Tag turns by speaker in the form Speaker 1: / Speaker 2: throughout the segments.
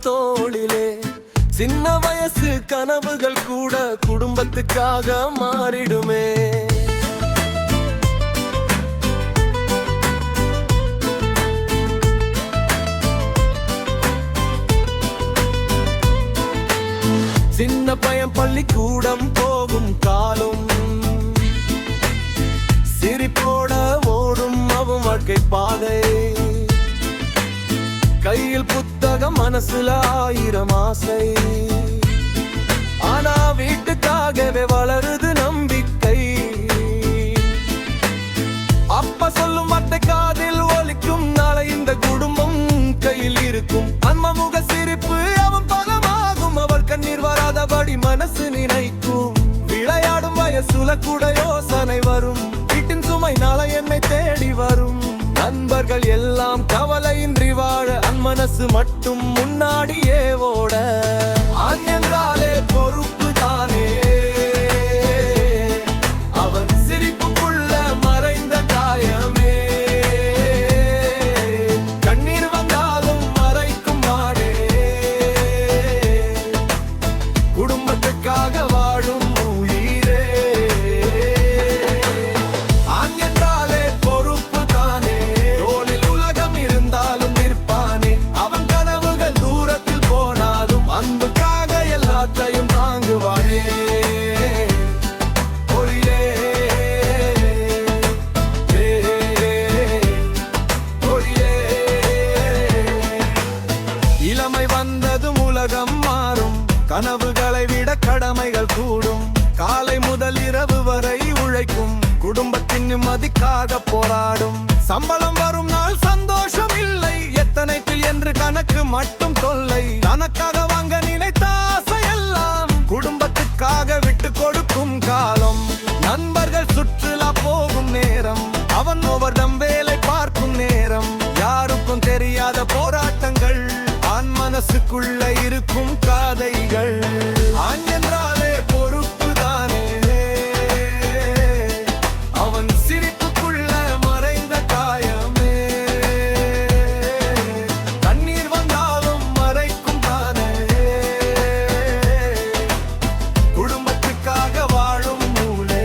Speaker 1: தோளிலே. சின்ன வயசு கனவுகள் கூட குடும்பத்துக்காக மாறிடுமே. சின்ன பையன் பள்ளிக்கூடம் போகும் காலம், சிரிப்போட ஓடும் அவன் வாழ்க்கை பாதை. கையில் புத்தகம், மனசுல 1000 ஆசை. ஆனா வீட்டுக்காகவே வளருது நம்பிக்கை. அப்பா சொல்லும் வார்த்தை காதில் ஒலிக்கும், நாளை இந்த குடும்பம் கையில் இருக்கும். அன்மமுக சிரிப்பு அவன் பலமாகும், அவள் கண்ணீர் வராதபடி மனசு நினைக்கும். விளையாடும் வயசுல கூட யோசனை வரும், வீட்டின் சுமை நாளை என்னை தேடி வரும். நண்பர்கள் எல்லாம் கவலையின்றி வாழ, மனசு மட்டும் முன்னாடியே ஓட. ஆண் என்றாலே பொறுப்பு தானே, அவன் சிரிப்புக்குள்ள மறைந்த காயமே. கண்ணீர் வந்தாலும் மறைக்கும் மாடே, குடும்பத்துக்காக வாழும் உயிரே. ஆண் என்றாலே பொறுப்பு தானே, தோளில் உலகம் இருந்தாலும் நிற்பானே. அவன் கனவுகள் தூரத்தில் போனாலும் அன்புக்காக எல்லாத்தையும் தாங்குவானே. இளமை வந்ததும் உலகம் மாறும், கனவுகளை விட கடமைகள் கூடும். காலை முதல் இரவு வரை உழைக்கும், குடும்பத்தின் நிம்மதிக்காக போராடும். சம்பளம் வரும் நாள் சந்தோஷம் இல்லை, எத்தனைத்தில் என்று கணக்கு மட்டும் தொல்லை. தனக்காக வாங்க நினைத்த ஆசையெல்லாம் குடும்பத்துக்காக விட்டு கொடுக்கும் காலம். நண்பர்கள் சுற்றுலா போகும் நேரம், அவன் ஒவ்வொருடம் வேலை பார்க்கும் நேரம். யாருக்கும் தெரியாத போராட்டங்கள், ஆண் மனசுக்குள்ள இருக்கும் காதைகள். ஆண் என்றாலே பொறுப்பு தானே, அவன் சிரிப்புக்குள்ள மறைந்த காயமே. கண்ணீர் வந்தாலும் மறைக்கும் தானே, குடும்பத்துக்காக வாழும் நூலே.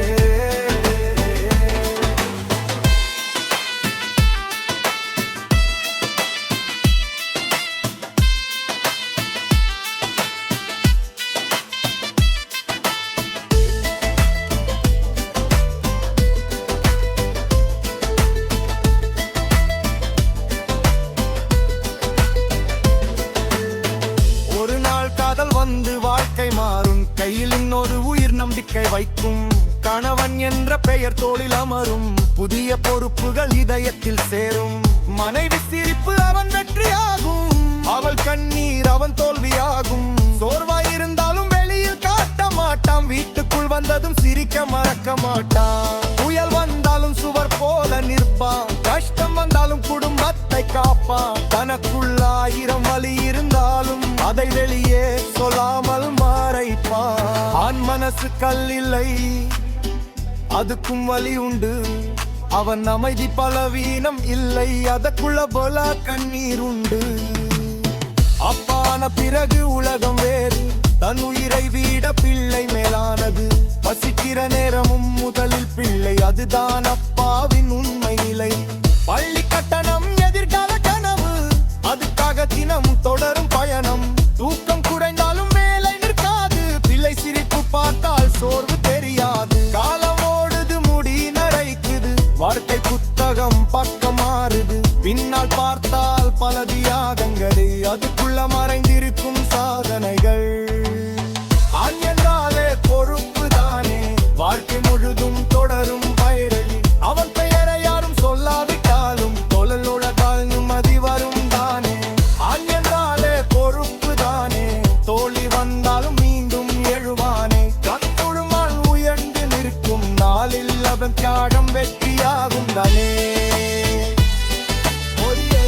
Speaker 1: ஒரு நாள் காதல் வந்து வாழ்க்கை மாறும், கையில் இன்னொரு உயிர் நம்பிக்கை வைக்கும். கணவன் என்ற பெயர் தோளில் அமரும், புதிய பொறுப்புகள் இதயத்தில் சேரும். மனைவி சிரிப்பு அவன் வெற்றியாகும், அவள் கண்ணீர் அவன் தோல்வியாகும். சோர்வாயிருந்தாலும் வெளியில் காட்ட மாட்டான், வீட்டுக்குள் வந்ததும் சிரிக்க மறக்க மாட்டான். புயல் வந்தாலும் சுவர் போல நிற்பான், கஷ்டம் வந்தாலும் குடும்பத்தை காப்பான். தனக்குள்ள 1000 வலி இருந்தாலும் அதை வெளியே சொல்லாமல் மறைப்பான். ஆண் மனசு கல்லில்லை, அதுக்கும் வலி உண்டு. அவன் அமைதி பலவீனம் இல்லை, அதற்குள்ள போல கண்ணீர் உண்டு. அப்பான பிறகு உலகம் வேறு, தன் உயிரை விட பிள்ளை மேலானது. பசிக்கிற நேரமும் முதலில் பிள்ளை, அதுதான் அப்பாவின் உண்மை நிலை. பள்ளி கட்டணம் எதிர்கால கனவு, அதுக்காக தினம் தொடரும் பயணம். தூக்கம் குறைந்தாலும் வேலை நிற்காது, பிள்ளை சிரிப்பு பார்த்தால் சோர்வு தெரியாது. காலம் ஓடுது, முடி நரைக்குது, வாழ்க்கை புத்தகம் பக்கம் மாறுது. பின்னால் பார்த்தால் பல தியாகங்கள், அதுக்குள்ள மறைந்திருக்கும் சாதனைகள். ஆண் என்றாலே பொறுப்பு தானே, வாழ்க்கை முழுதும் தொடரும் பயிரலி. அவன் பெயரை யாரும் சொல்லாவிட்டாலும் தொழிலோட நிம்மதி வரும் தானே. ஆண் என்றாலே பொறுப்பு தானே, தோல்வி வந்தாலும் மீண்டும் எழுவானே. கண்குழுமால் உயர்ந்து நிற்கும் நாளில் அவன் தியாகம் வெற்றியாகும் தானே. ஒரே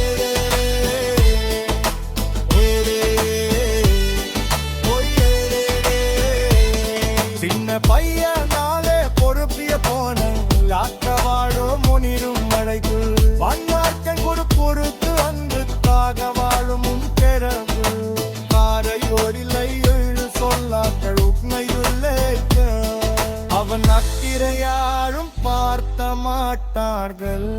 Speaker 1: மாட்டார்கள்.